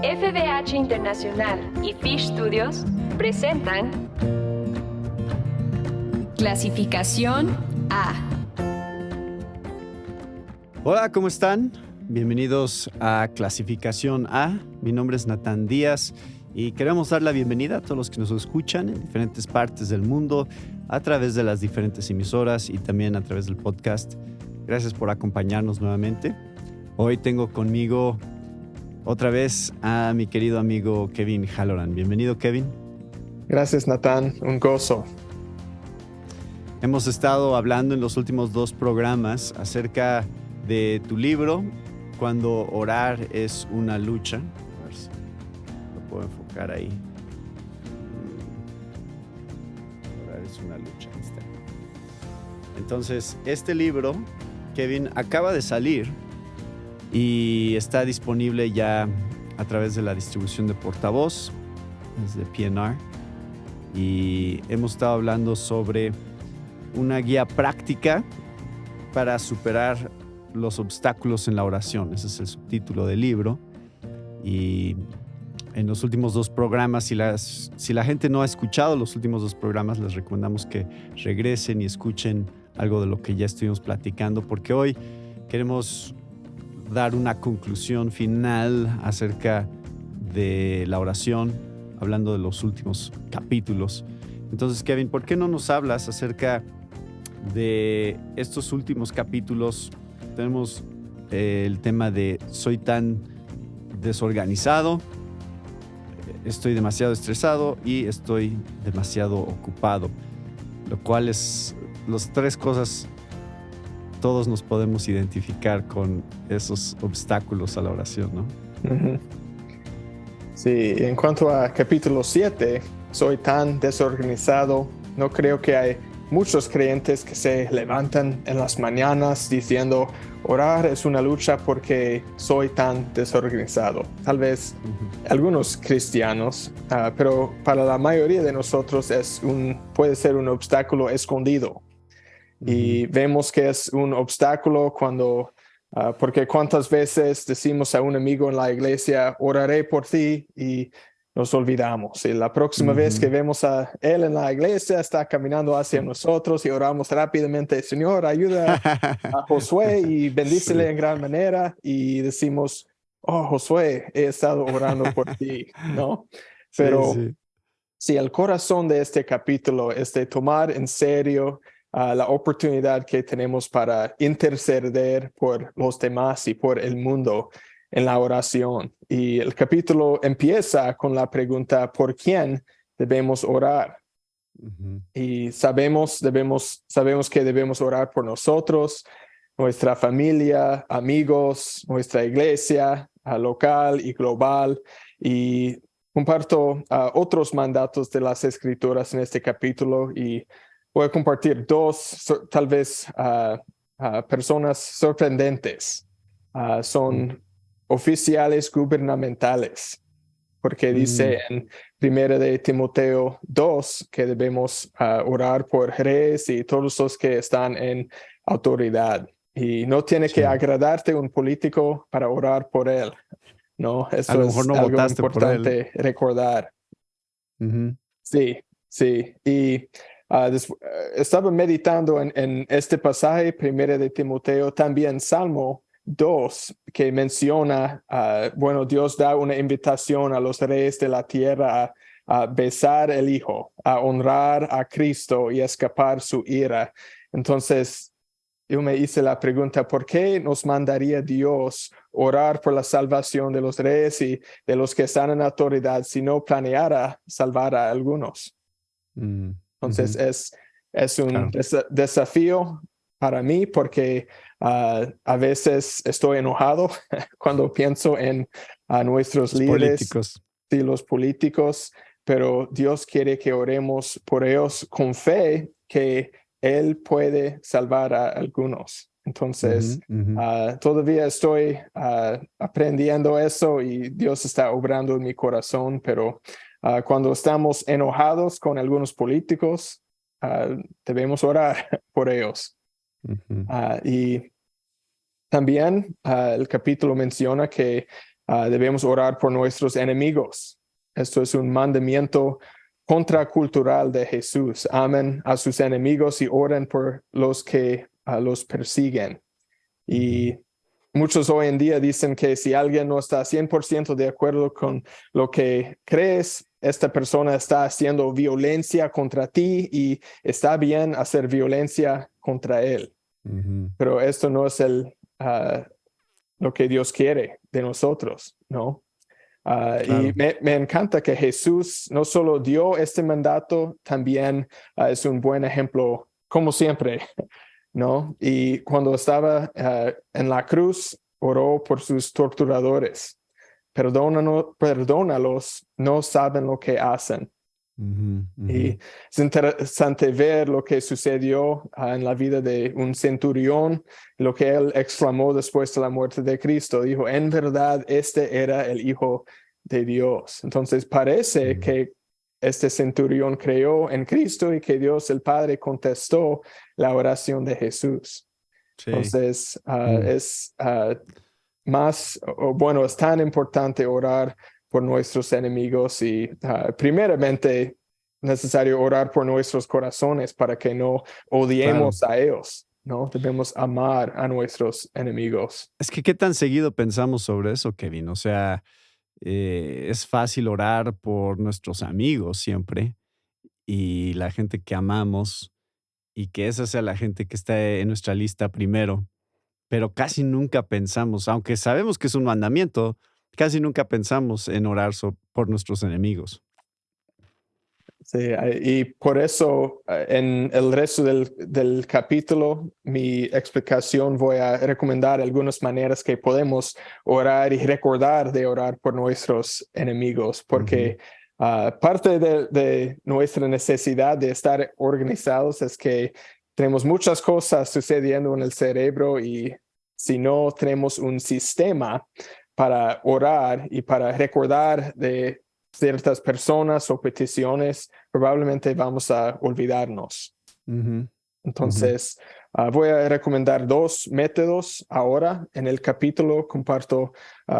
FBH Internacional y Fish Studios presentan Clasificación A. Hola, ¿cómo están? Bienvenidos a Clasificación A. Mi nombre es Natán Díaz y queremos dar la bienvenida a todos los que nos escuchan en diferentes partes del mundo a través de las diferentes emisoras y también a través del podcast. Gracias por acompañarnos nuevamente. Hoy tengo conmigo otra vez a mi querido amigo Kevin Halloran. Bienvenido, Kevin. Gracias, Natán. Un gozo. Hemos estado hablando en los últimos 2 programas acerca de tu libro, Cuando orar es una lucha. A ver si lo puedo enfocar ahí. Orar es una lucha. Ahí está. Entonces, este libro, Kevin, acaba de salir y está disponible ya a través de la distribución de Portavoz, desde PNR. Y hemos estado hablando sobre una guía práctica para superar los obstáculos en la oración. Ese es el subtítulo del libro. Y en los últimos 2 programas, si la gente no ha escuchado los últimos 2 programas, les recomendamos que regresen y escuchen algo de lo que ya estuvimos platicando, porque hoy queremos dar una conclusión final acerca de la oración, hablando de los últimos capítulos. Entonces, Kevin, ¿por qué no nos hablas acerca de estos últimos capítulos? Tenemos el tema de soy tan desorganizado, estoy demasiado estresado y estoy demasiado ocupado, lo cual es las 3 cosas. Todos nos podemos identificar con esos obstáculos a la oración, ¿no? Uh-huh. Sí, en cuanto a capítulo 7, soy tan desorganizado. No creo que hay muchos creyentes que se levantan en las mañanas diciendo, orar es una lucha porque soy tan desorganizado. Tal vez algunos cristianos, pero para la mayoría de nosotros puede ser un obstáculo escondido. Y vemos que es un obstáculo porque cuántas veces decimos a un amigo en la iglesia, oraré por ti, y nos olvidamos. Y la próxima vez que vemos a él en la iglesia, está caminando hacia nosotros y oramos rápidamente, Señor, ayuda a Josué y bendícele en gran manera. Y decimos, oh, Josué, he estado orando por ti, ¿no? Pero sí, el corazón de este capítulo es de tomar en serio la oportunidad que tenemos para interceder por los demás y por el mundo en la oración. Y el capítulo empieza con la pregunta, ¿por quién debemos orar? Y sabemos que debemos orar por nosotros, nuestra familia, amigos, nuestra iglesia local y global. Y comparto otros mandatos de las Escrituras en este capítulo y voy a compartir 2, tal vez personas sorprendentes. Son oficiales gubernamentales, porque dice en 1 de Timoteo 2 que debemos orar por reyes y todos los que están en autoridad. Y no tiene que agradarte un político para orar por él. No, eso es algo importante recordar. Sí. Y estaba meditando en este pasaje, 1 de Timoteo, también Salmo 2, que menciona, Dios da una invitación a los reyes de la tierra a besar el Hijo, a honrar a Cristo y escapar su ira. Entonces, yo me hice la pregunta, ¿por qué nos mandaría Dios orar por la salvación de los reyes y de los que están en autoridad si no planeara salvar a algunos? Entonces es un desafío para mí porque a veces estoy enojado cuando pienso en nuestros líderes y los políticos, pero Dios quiere que oremos por ellos con fe que Él puede salvar a algunos. Entonces, todavía estoy aprendiendo eso y Dios está obrando en mi corazón, pero cuando estamos enojados con algunos políticos, debemos orar por ellos. Y también el capítulo menciona que Debemos orar por nuestros enemigos. Esto es un mandamiento contracultural de Jesús. Amen a sus enemigos y oren por los que los persiguen. Y muchos hoy en día dicen que si alguien no está 100% de acuerdo con lo que crees, esta persona está haciendo violencia contra ti y está bien hacer violencia contra él. Pero esto no es lo que Dios quiere de nosotros, ¿no? Claro. Y me encanta que Jesús no solo dio este mandato, también es un buen ejemplo, como siempre, ¿no? Y cuando estaba en la cruz, oró por sus torturadores. Perdónalos, no saben lo que hacen. Y es interesante ver lo que sucedió en la vida de un centurión, lo que él exclamó después de la muerte de Cristo. Dijo, en verdad, este era el Hijo de Dios. Entonces parece que este centurión creyó en Cristo y que Dios el Padre contestó la oración de Jesús. Sí. Entonces es es tan importante orar por nuestros enemigos y primeramente necesario orar por nuestros corazones para que no odiemos a ellos, ¿no? Debemos amar a nuestros enemigos. Es que qué tan seguido pensamos sobre eso, Kevin. O sea, es fácil orar por nuestros amigos siempre y la gente que amamos y que esa sea la gente que está en nuestra lista primero, pero casi nunca pensamos, aunque sabemos que es un mandamiento, casi nunca pensamos en orar por nuestros enemigos. Sí, y por eso en el resto del capítulo, mi explicación, voy a recomendar algunas maneras que podemos orar y recordar de orar por nuestros enemigos, porque parte de nuestra necesidad de estar organizados es que tenemos muchas cosas sucediendo en el cerebro y si no tenemos un sistema para orar y para recordar de ciertas personas o peticiones, probablemente vamos a olvidarnos. Entonces, voy a recomendar 2 métodos ahora. En el capítulo comparto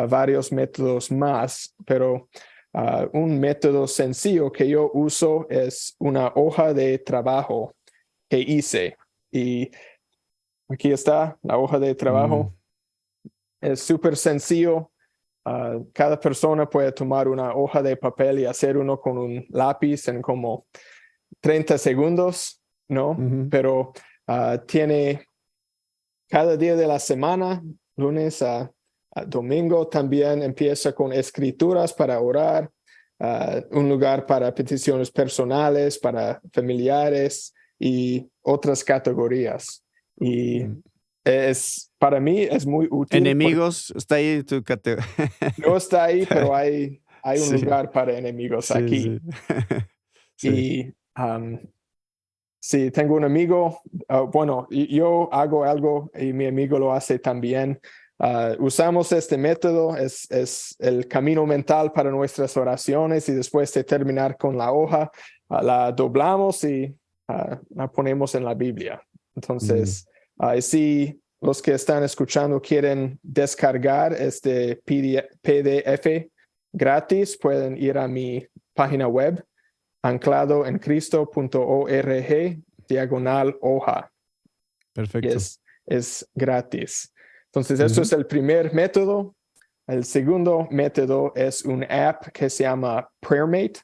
varios métodos más, pero un método sencillo que yo uso es una hoja de trabajo que hice. Y aquí está la hoja de trabajo. Es súper sencillo. Cada persona puede tomar una hoja de papel y hacer uno con un lápiz en como 30 segundos, ¿no? Pero tiene cada día de la semana, lunes a domingo, también empieza con escrituras para orar, un lugar para peticiones personales, para familiares y otras categorías. Y para mí es muy útil. Enemigos, está ahí tu categoría. No está ahí, pero hay un lugar para enemigos aquí. Sí. Y sí, tengo un amigo, yo hago algo y mi amigo lo hace también. Usamos este método, es el camino mental para nuestras oraciones y después de terminar con la hoja, la doblamos y la ponemos en la Biblia. Entonces, si los que están escuchando quieren descargar este PDF gratis, pueden ir a mi página web, ancladoencristo.org/hoja. Perfecto. Es gratis. Entonces, esto es el primer método. El segundo método es un app que se llama PrayerMate.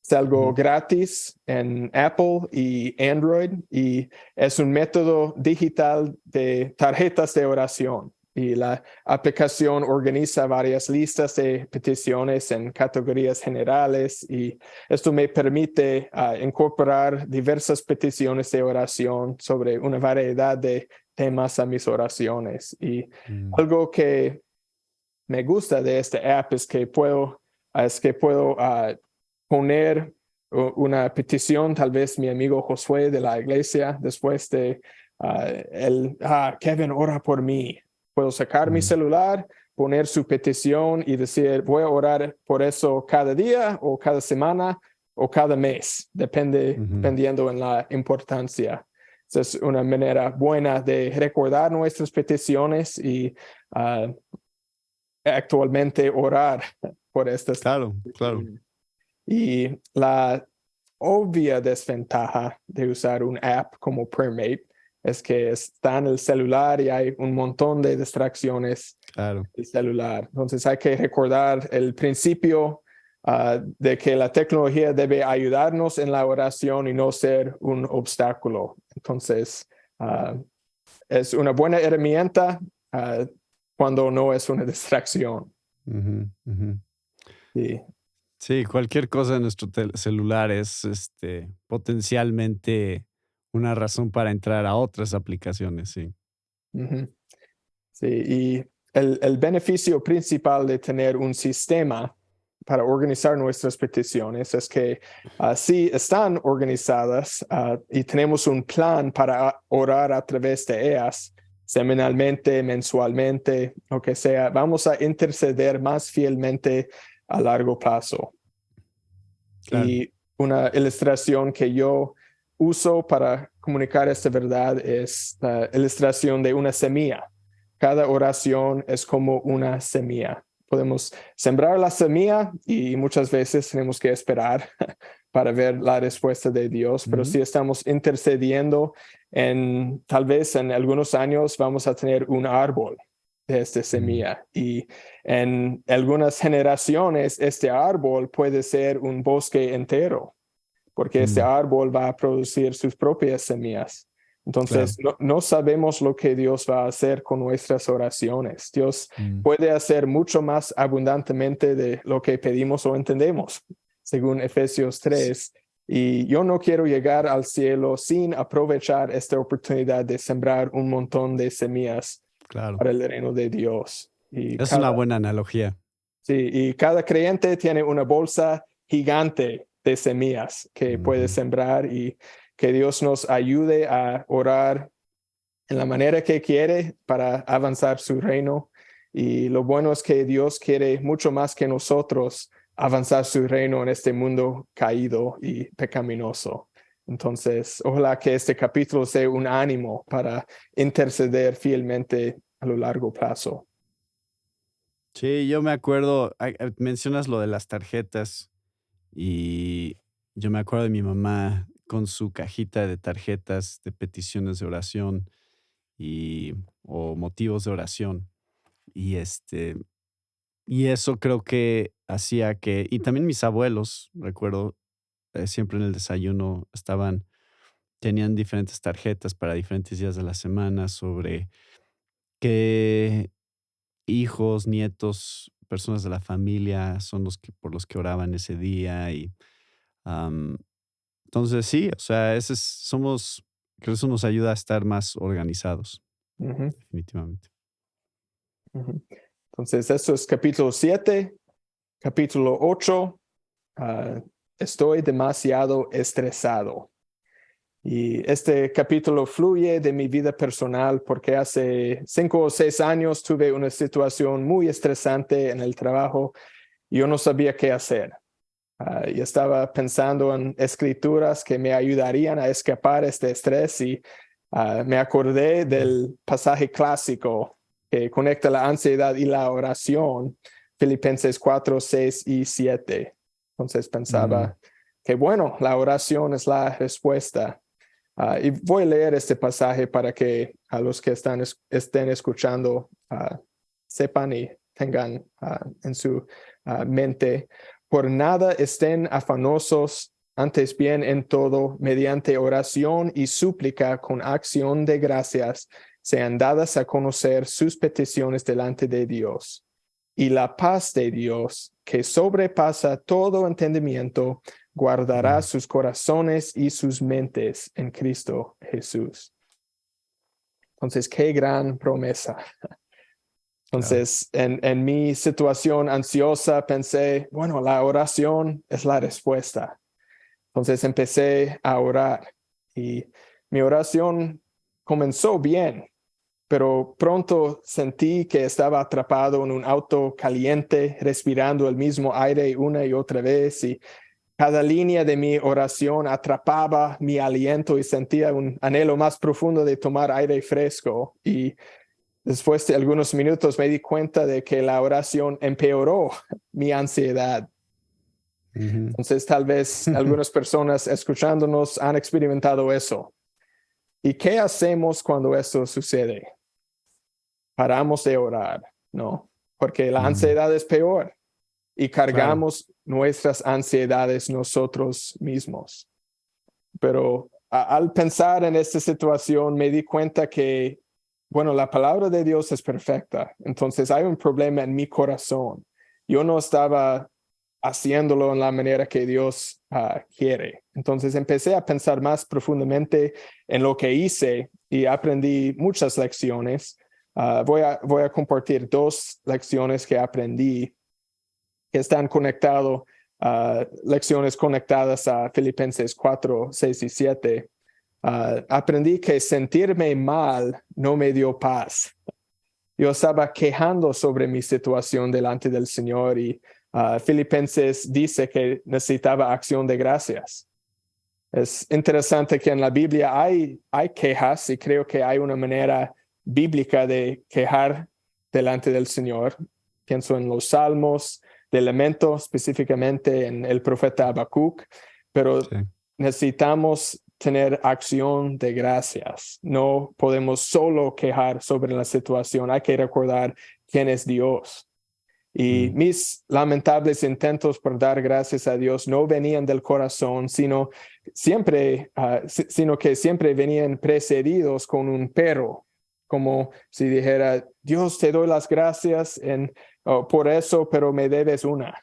Es algo gratis en Apple y Android y es un método digital de tarjetas de oración. Y la aplicación organiza varias listas de peticiones en categorías generales y esto me permite incorporar diversas peticiones de oración sobre una variedad de temas a mis oraciones. Y algo que me gusta de este app es que puedo poner una petición, tal vez mi amigo Josué de la iglesia, después de Kevin, ora por mí. Puedo sacar mi celular, poner su petición y decir, voy a orar por eso cada día o cada semana o cada mes, dependiendo en la importancia. Esa es una manera buena de recordar nuestras peticiones y actualmente orar por estas. Claro, claro. Y la obvia desventaja de usar un app como PrayerMate es que está en el celular y hay un montón de distracciones Claro. del celular. Entonces hay que recordar el principio de que la tecnología debe ayudarnos en la oración y no ser un obstáculo. Entonces es una buena herramienta cuando no es una distracción. Ujú, ujú. Sí. Sí, cualquier cosa en nuestro celular es potencialmente una razón para entrar a otras aplicaciones, sí. Uh-huh. Sí, y el beneficio principal de tener un sistema para organizar nuestras peticiones es que sí están organizadas y tenemos un plan para orar a través de ellas, semanalmente, mensualmente, lo que sea. Vamos a interceder más fielmente a largo plazo. Claro. Y una ilustración que yo uso para comunicar esta verdad es la ilustración de una semilla. Cada oración es como una semilla. Podemos sembrar la semilla y muchas veces tenemos que esperar para ver la respuesta de Dios, pero si estamos intercediendo, tal vez en algunos años vamos a tener un árbol de esta semilla y en algunas generaciones este árbol puede ser un bosque entero porque este árbol va a producir sus propias semillas. Entonces, no sabemos lo que Dios va a hacer con nuestras oraciones. Dios puede hacer mucho más abundantemente de lo que pedimos o entendemos, según Efesios 3. Y yo no quiero llegar al cielo sin aprovechar esta oportunidad de sembrar un montón de semillas para el reino de Dios. Es una buena analogía. Sí, y cada creyente tiene una bolsa gigante de semillas que puede sembrar y que Dios nos ayude a orar en la manera que quiere para avanzar su reino. Y lo bueno es que Dios quiere mucho más que nosotros avanzar su reino en este mundo caído y pecaminoso. Entonces, ojalá que este capítulo sea un ánimo para interceder fielmente a lo largo plazo. Sí, yo me acuerdo, mencionas lo de las tarjetas y yo me acuerdo de mi mamá con su cajita de tarjetas de peticiones de oración o motivos de oración. Y y eso creo que hacía y también mis abuelos, recuerdo, siempre en el desayuno tenían diferentes tarjetas para diferentes días de la semana sobre qué hijos, nietos, personas de la familia son por los que oraban ese día. Am, entonces sí, o sea, creo que eso nos ayuda a estar más organizados, Uh-huh. definitivamente. Uh-huh. Entonces, esto es capítulo 7, capítulo 8. Estoy demasiado estresado. Y este capítulo fluye de mi vida personal porque hace 5 o 6 años tuve una situación muy estresante en el trabajo y yo no sabía qué hacer. Y estaba pensando en escrituras que me ayudarían a escapar este estrés y me acordé del pasaje clásico que conecta la ansiedad y la oración, Filipenses 4, 6 y 7. Entonces pensaba que bueno, la oración es la respuesta. Y voy a leer este pasaje para que a los que estén escuchando sepan y tengan en su mente. Por nada estén afanosos, antes bien en todo, mediante oración y súplica con acción de gracias, sean dadas a conocer sus peticiones delante de Dios. Y la paz de Dios, que sobrepasa todo entendimiento, guardará sus corazones y sus mentes en Cristo Jesús. Entonces, qué gran promesa. Entonces, en mi situación ansiosa pensé, bueno, la oración es la respuesta. Entonces empecé a orar y mi oración comenzó bien, pero pronto sentí que estaba atrapado en un auto caliente, respirando el mismo aire una y otra vez y cada línea de mi oración atrapaba mi aliento y sentía un anhelo más profundo de tomar aire fresco. Y después de algunos minutos me di cuenta de que la oración empeoró mi ansiedad. Entonces, tal vez algunas personas escuchándonos han experimentado eso. ¿Y qué hacemos cuando esto sucede? Paramos de orar, ¿no? Porque la ansiedad es peor y cargamos nuestras ansiedades nosotros mismos. Pero al pensar en esta situación me di cuenta que, bueno, la palabra de Dios es perfecta. Entonces hay un problema en mi corazón. Yo no estaba haciéndolo en la manera que Dios quiere. Entonces empecé a pensar más profundamente en lo que hice y aprendí muchas lecciones. Voy a compartir 2 lecciones que aprendí que están conectadas, lecciones conectadas a Filipenses 4, 6 y 7. Aprendí que sentirme mal no me dio paz. Yo estaba quejando sobre mi situación delante del Señor y Filipenses dice que necesitaba acción de gracias. Es interesante que en la Biblia hay quejas y creo que hay una manera bíblica de quejar delante del Señor. Pienso en los Salmos de lamento, específicamente en el profeta Habacuc, pero necesitamos tener acción de gracias. No podemos solo quejar sobre la situación, hay que recordar quién es Dios. Y mis lamentables intentos por dar gracias a Dios no venían del corazón, sino que siempre venían precedidos con un pero, como si dijera, Dios, te doy las gracias por eso, pero me debes una.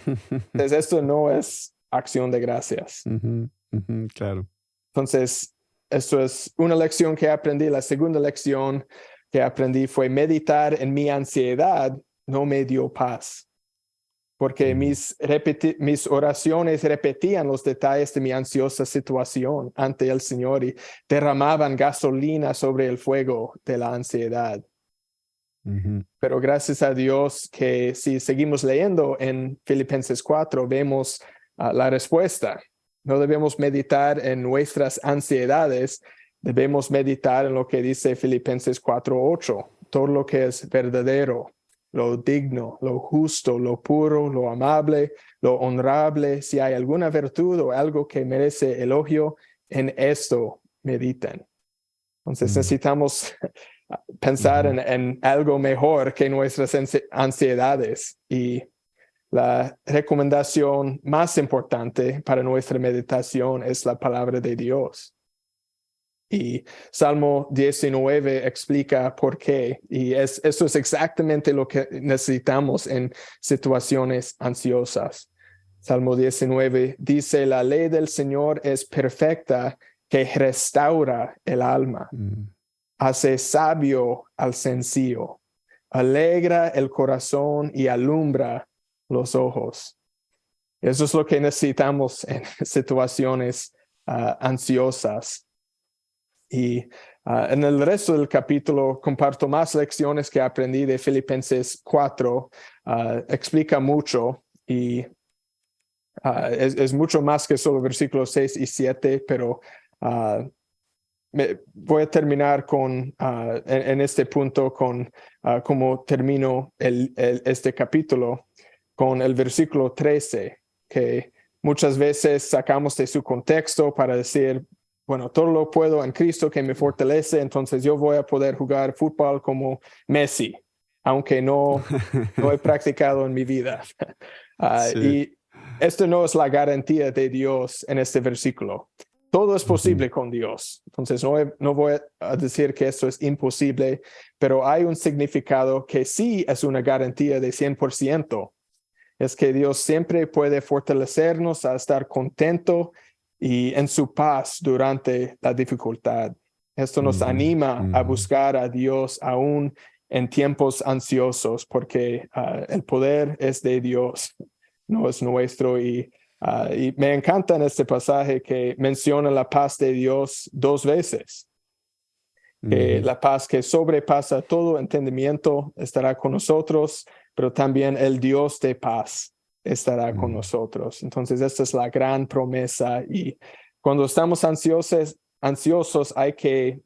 Entonces, esto no es acción de gracias. Claro. Entonces, esto es una lección que aprendí. La segunda lección que aprendí fue meditar en mi ansiedad no me dio paz, porque mis oraciones repetían los detalles de mi ansiosa situación ante el Señor y derramaban gasolina sobre el fuego de la ansiedad. Pero gracias a Dios que si seguimos leyendo en Filipenses 4, vemos la respuesta. No debemos meditar en nuestras ansiedades, debemos meditar en lo que dice Filipenses 4:8, todo lo que es verdadero, lo digno, lo justo, lo puro, lo amable, lo honrable, si hay alguna virtud o algo que merece elogio, en esto mediten. Entonces necesitamos pensar en algo mejor que nuestras ansiedades, y la recomendación más importante para nuestra meditación es la palabra de Dios. Y Salmo 19 explica por qué. Y eso es exactamente lo que necesitamos en situaciones ansiosas. Salmo 19 dice, la ley del Señor es perfecta, que restaura el alma. Hace sabio al sencillo. Alegra el corazón y alumbra los ojos. Eso es lo que necesitamos en situaciones ansiosas. Y en el resto del capítulo comparto más lecciones que aprendí de Filipenses 4. Explica mucho y es mucho más que solo versículos 6 y 7, pero voy a terminar en este punto con cómo termino este capítulo con el versículo 13, que muchas veces sacamos de su contexto para decir, bueno, todo lo puedo en Cristo que me fortalece, entonces yo voy a poder jugar fútbol como Messi, aunque no he practicado en mi vida. Y esto no es la garantía de Dios en este versículo. Todo es posible con Dios. Entonces no voy a decir que esto es imposible, pero hay un significado que sí es una garantía de 100%. Es que Dios siempre puede fortalecernos a estar contento y en su paz durante la dificultad. Esto nos anima a buscar a Dios aún en tiempos ansiosos, porque el poder es de Dios, no es nuestro. Y me encanta en este pasaje que menciona la paz de Dios 2 veces. Que la paz que sobrepasa todo entendimiento estará con nosotros, pero también el Dios de paz estará con nosotros. Entonces, esta es la gran promesa. Y cuando estamos ansiosos hay que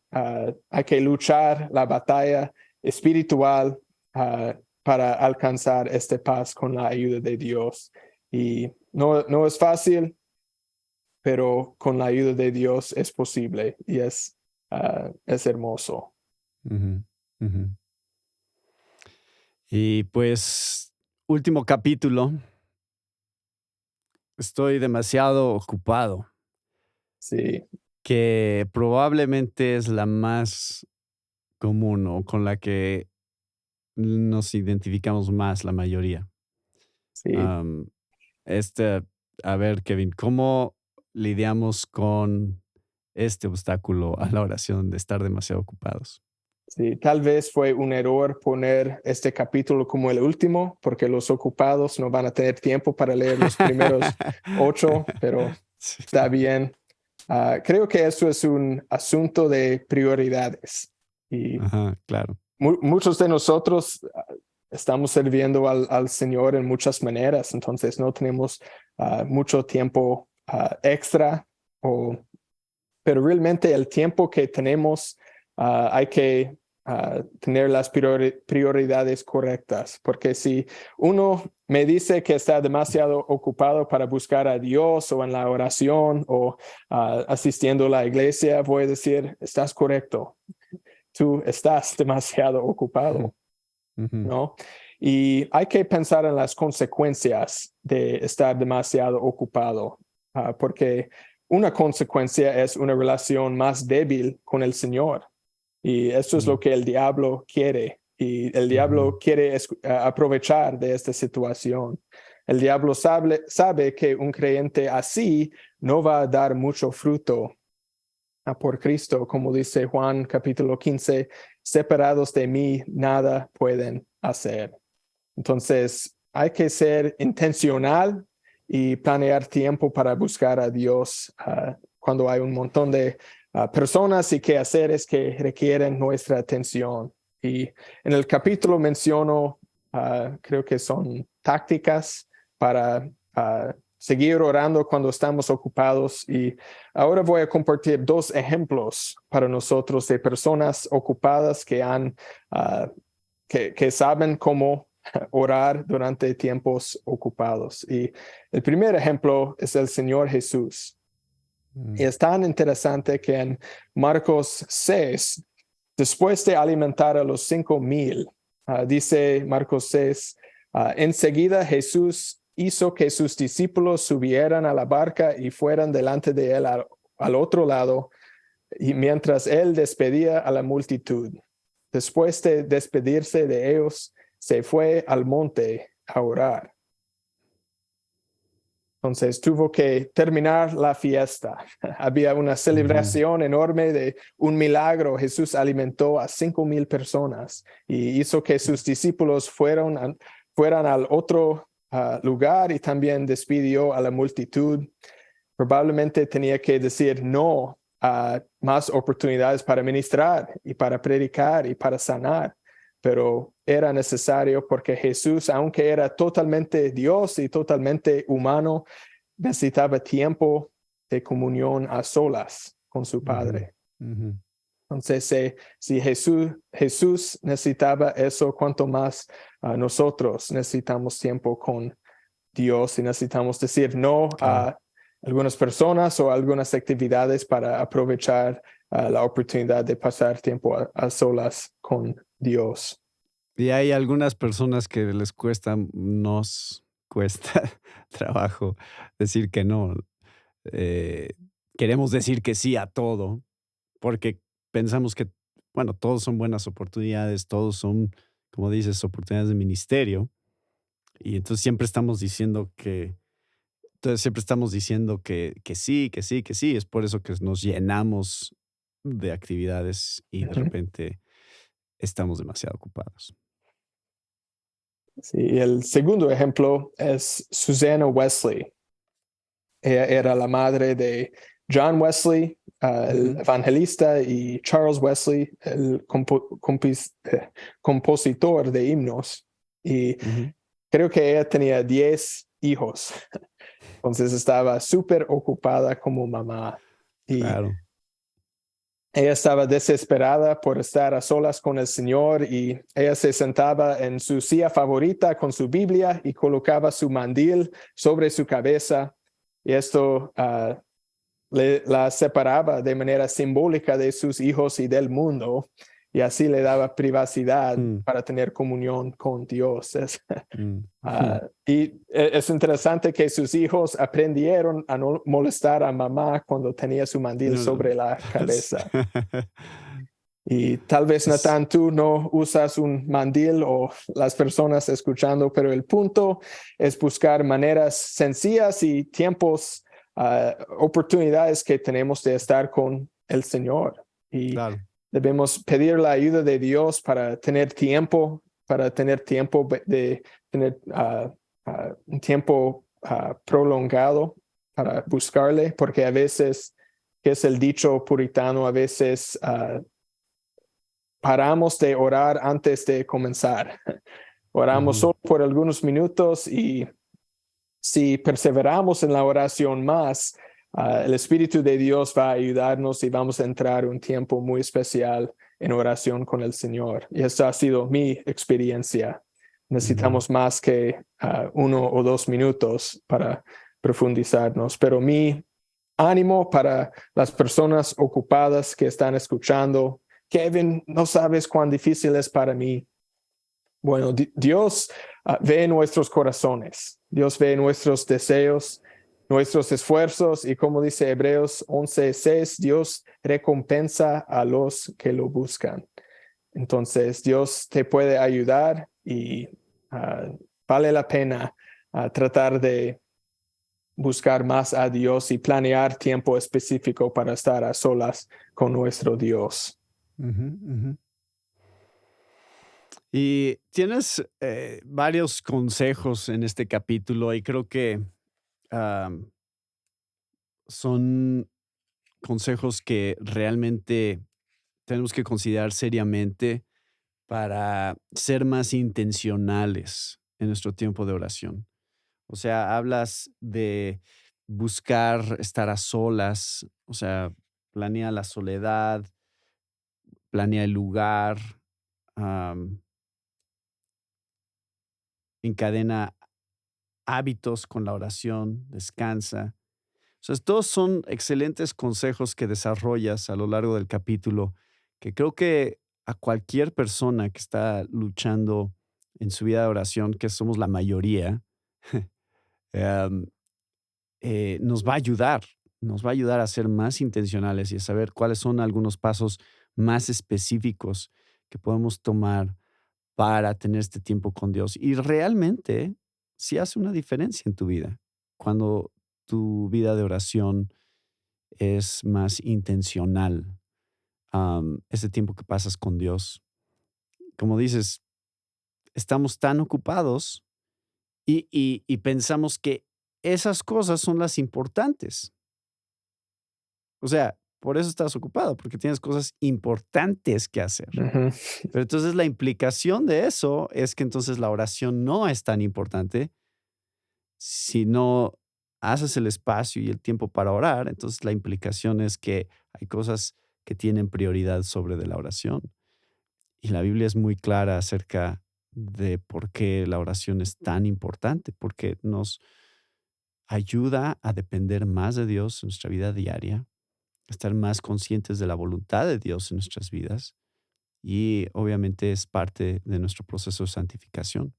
luchar la batalla espiritual para alcanzar esta paz con la ayuda de Dios. Y no es fácil, pero con la ayuda de Dios es posible y es hermoso. Ujú, ujú. Y pues, último capítulo. Estoy demasiado ocupado, Sí, que probablemente es la más común o con la que nos identificamos más la mayoría. sí. Am, este, a ver, Kevin, ¿cómo lidiamos con este obstáculo a la oración de estar demasiado ocupados? Sí, tal vez fue un error poner este capítulo como el último, porque los ocupados no van a tener tiempo para leer los primeros 8, pero Sí. está bien. Creo que eso es un asunto de prioridades. Y Ajá, claro. muchos de nosotros estamos sirviendo al Señor en muchas maneras, entonces no tenemos mucho tiempo extra, pero realmente el tiempo que tenemos hay que tener las prioridades correctas, porque si uno me dice que está demasiado ocupado para buscar a Dios o en la oración o asistiendo a la iglesia, voy a decir, estás correcto, tú estás demasiado ocupado, Ujú, ¿no? Y hay que pensar en las consecuencias de estar demasiado ocupado, porque una consecuencia es una relación más débil con el Señor. Y esto es lo que el diablo quiere. Y el ujú, diablo quiere aprovechar de esta situación. El diablo sabe que un creyente así no va a dar mucho fruto por Cristo, como dice Juan capítulo 15, separados de mí, nada pueden hacer. Entonces, hay que ser intencional y planear tiempo para buscar a Dios cuando hay un montón de personas y quehaceres que requieren nuestra atención. Y en el capítulo menciono, creo que son tácticas para seguir orando cuando estamos ocupados. Y ahora voy a compartir 2 ejemplos para nosotros de personas ocupadas que saben cómo orar durante tiempos ocupados. Y el primer ejemplo es el Señor Jesús. Y mm, es tan interesante que en Marcos 6, después de alimentar a los 5,000, dice Marcos 6, enseguida Jesús hizo que sus discípulos subieran a la barca y fueran delante de él al otro lado, y mientras él despedía a la multitud. Después de despedirse de ellos, se fue al monte a orar. Entonces tuvo que terminar la fiesta. Había una ujú, celebración enorme de un milagro. Jesús alimentó a 5,000 personas y hizo que sus discípulos fueran al otro lugar y también despidió a la multitud. Probablemente tenía que decir no a más oportunidades para ministrar y para predicar y para sanar, pero era necesario porque Jesús, aunque era totalmente Dios y totalmente humano, necesitaba tiempo de comunión a solas con su ujú, Padre. ujú. Entonces, si Jesús necesitaba eso, cuanto más nosotros necesitamos tiempo con Dios y necesitamos decir no Claro. a algunas personas o algunas actividades para aprovechar la oportunidad de pasar tiempo a solas con Dios. Y hay algunas personas que les cuesta, nos cuesta trabajo decir que no. Eh, Queremos decir que sí a todo, porque pensamos que, bueno, todos son buenas oportunidades, todos son, como dices, oportunidades de ministerio. Y entonces siempre estamos diciendo que sí, que sí, que sí. Es por eso que nos llenamos de actividades y de Ujú. repente estamos demasiado ocupados. Sí, el segundo ejemplo es Susanna Wesley. Ella era la madre de John Wesley, el Ujú, evangelista, y Charles Wesley, el compositor de himnos. Y ujú. creo que ella tenía 10 hijos. Entonces estaba súper ocupada como mamá. Y Claro. Ella estaba desesperada por estar a solas con el Señor y ella se sentaba en su silla favorita con su Biblia y colocaba su mandil sobre su cabeza. Y esto la separaba de manera simbólica de sus hijos y del mundo. Y así le daba privacidad para tener comunión con Dios. Y es interesante que sus hijos aprendieron a no molestar a mamá cuando tenía su mandil sobre la cabeza. Y tal vez, Natán, tú no usas un mandil o las personas escuchando, pero el punto es buscar maneras sencillas y tiempos, oportunidades que tenemos de estar con el Señor. Y claro. debemos pedir la ayuda de Dios para tener tiempo de tener un tiempo prolongado para buscarle, porque a veces, que es el dicho puritano, a veces paramos de orar antes de comenzar. Oramos solo por algunos minutos y si perseveramos en la oración más, el Espíritu de Dios va a ayudarnos y vamos a entrar un tiempo muy especial en oración con el Señor. Y esa ha sido mi experiencia. Necesitamos más que 1 o 2 minutos para profundizarnos. Pero mi ánimo para las personas ocupadas que están escuchando: Kevin, no sabes cuán difícil es para mí. Bueno, Dios ve nuestros corazones. Dios ve nuestros deseos, nuestros esfuerzos, y como dice Hebreos 11:6, Dios recompensa a los que lo buscan. Entonces, Dios te puede ayudar y vale la pena tratar de buscar más a Dios y planear tiempo específico para estar a solas con nuestro Dios. Y tienes varios consejos en este capítulo y creo que son consejos que realmente tenemos que considerar seriamente para ser más intencionales en nuestro tiempo de oración. O sea, hablas de buscar estar a solas, o sea, planea la soledad, planea el lugar, encadena hábitos con la oración, descansa. O sea, todos son excelentes consejos que desarrollas a lo largo del capítulo, que creo que a cualquier persona que está luchando en su vida de oración, que somos la mayoría, em, nos va a ayudar a ser más intencionales y a saber cuáles son algunos pasos más específicos que podemos tomar para tener este tiempo con Dios. Y realmente sí hace una diferencia en tu vida cuando tu vida de oración es más intencional. Ese tiempo que pasas con Dios. Como dices, estamos tan ocupados y pensamos que esas cosas son las importantes. O sea, por eso estás ocupado, porque tienes cosas importantes que hacer. Pero entonces la implicación de eso es que entonces la oración no es tan importante. Si no haces el espacio y el tiempo para orar, entonces la implicación es que hay cosas que tienen prioridad sobre de la oración. Y la Biblia es muy clara acerca de por qué la oración es tan importante, porque nos ayuda a depender más de Dios en nuestra vida diaria, a estar más conscientes de la voluntad de Dios en nuestras vidas, y obviamente es parte de nuestro proceso de santificación.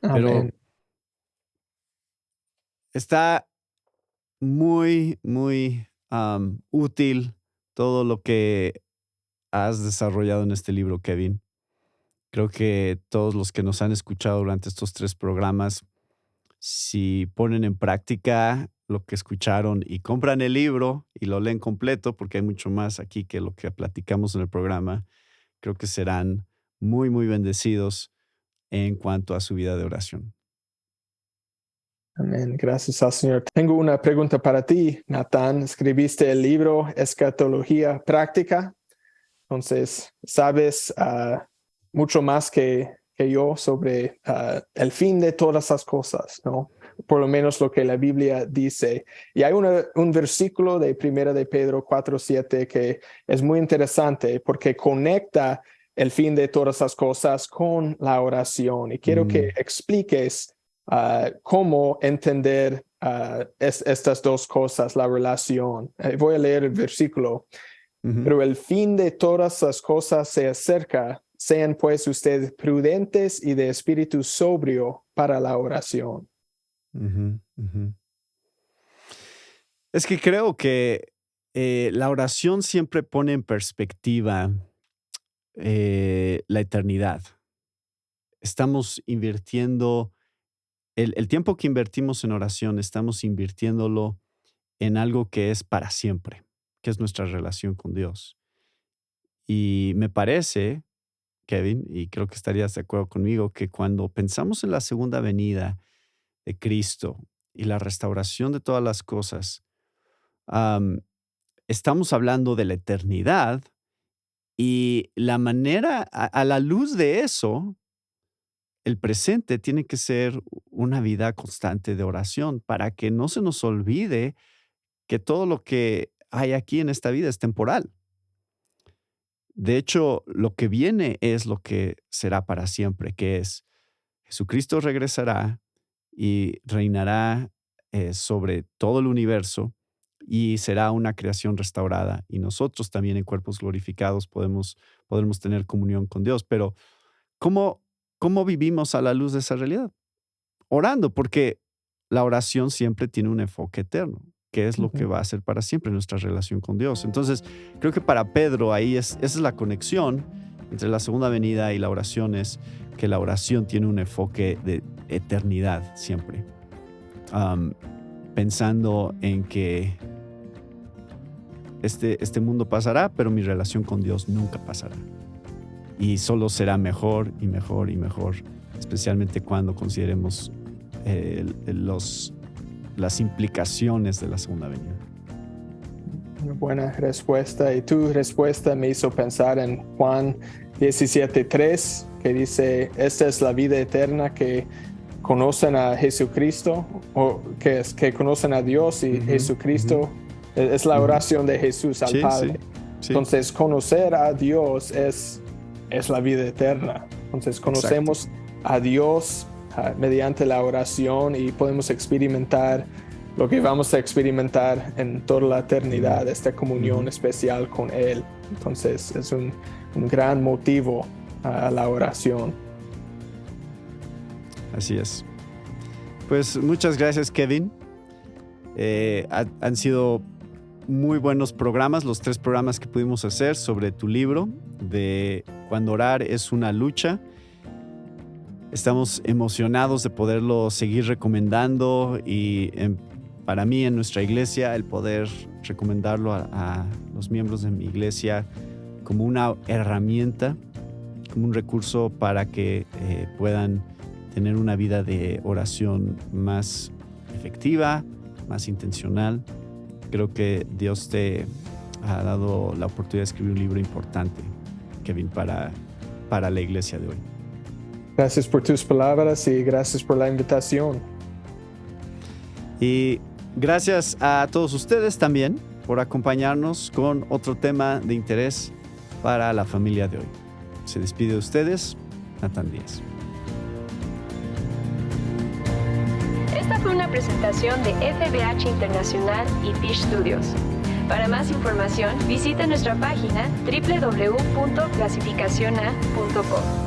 Pero Amén. está muy, muy útil todo lo que has desarrollado en este libro, Kevin. Creo que todos los que nos han escuchado durante estos 3 programas, si ponen en práctica lo que escucharon y compran el libro y lo leen completo, porque hay mucho más aquí que lo que platicamos en el programa, creo que serán muy, muy bendecidos en cuanto a su vida de oración. Amén. Gracias al Señor. Tengo una pregunta para ti, Natán. Escribiste el libro Escatología Práctica. Entonces, sabes mucho más que que yo sobre el fin de todas las cosas, ¿no? Por lo menos lo que la Biblia dice. Y hay un versículo de 1 de Pedro 4:7 que es muy interesante porque conecta el fin de todas las cosas con la oración. Y quiero que expliques cómo entender estas dos cosas, la relación. Voy a leer el versículo. Pero el fin de todas las cosas se acerca. Sean pues ustedes prudentes y de espíritu sobrio para la oración. Es que creo que la oración siempre pone en perspectiva la eternidad. Estamos invirtiendo, el tiempo que invertimos en oración, estamos invirtiéndolo en algo que es para siempre, que es nuestra relación con Dios. Y me parece, Kevin, y creo que estarías de acuerdo conmigo, que cuando pensamos en la segunda venida de Cristo y la restauración de todas las cosas, estamos hablando de la eternidad y la manera, a la luz de eso, el presente tiene que ser una vida constante de oración para que no se nos olvide que todo lo que hay aquí en esta vida es temporal. De hecho, lo que viene es lo que será para siempre, que es Jesucristo regresará y reinará sobre todo el universo y será una creación restaurada. Y nosotros también en cuerpos glorificados podremos tener comunión con Dios. Pero ¿cómo vivimos a la luz de esa realidad? Orando, porque la oración siempre tiene un enfoque eterno, que es lo que va a ser para siempre nuestra relación con Dios. Entonces, creo que para Pedro ahí esa es la conexión entre la segunda venida y la oración, es que la oración tiene un enfoque de eternidad siempre. Pensando en que este mundo pasará, pero mi relación con Dios nunca pasará. Y solo será mejor y mejor y mejor, especialmente cuando consideremos las implicaciones de la segunda venida. Una buena respuesta. Y tu respuesta me hizo pensar en Juan 17:3, que dice, esta es la vida eterna, que conocen a Jesucristo, o que conocen a Dios y Jesucristo. Es la oración de Jesús al Padre. Sí. Entonces, conocer a Dios es la vida eterna. Entonces, conocemos a Dios mediante la oración y podemos experimentar lo que vamos a experimentar en toda la eternidad, esta comunión especial con Él. Entonces, es un gran motivo a la oración. Así es. Pues muchas gracias, Kevin. Han sido muy buenos programas, los 3 programas que pudimos hacer sobre tu libro de Cuando orar es una lucha. Estamos emocionados de poderlo seguir recomendando y para mí en nuestra iglesia el poder recomendarlo a los miembros de mi iglesia como una herramienta, como un recurso para que puedan tener una vida de oración más efectiva, más intencional. Creo que Dios te ha dado la oportunidad de escribir un libro importante, Kevin, para la iglesia de hoy. Gracias por tus palabras y gracias por la invitación. Y gracias a todos ustedes también por acompañarnos con otro tema de interés para la familia de hoy. Se despide de ustedes, Nathan Díaz. Esta fue una presentación de FBH Internacional y Fish Studios. Para más información, visita nuestra página www.clasificaciona.com.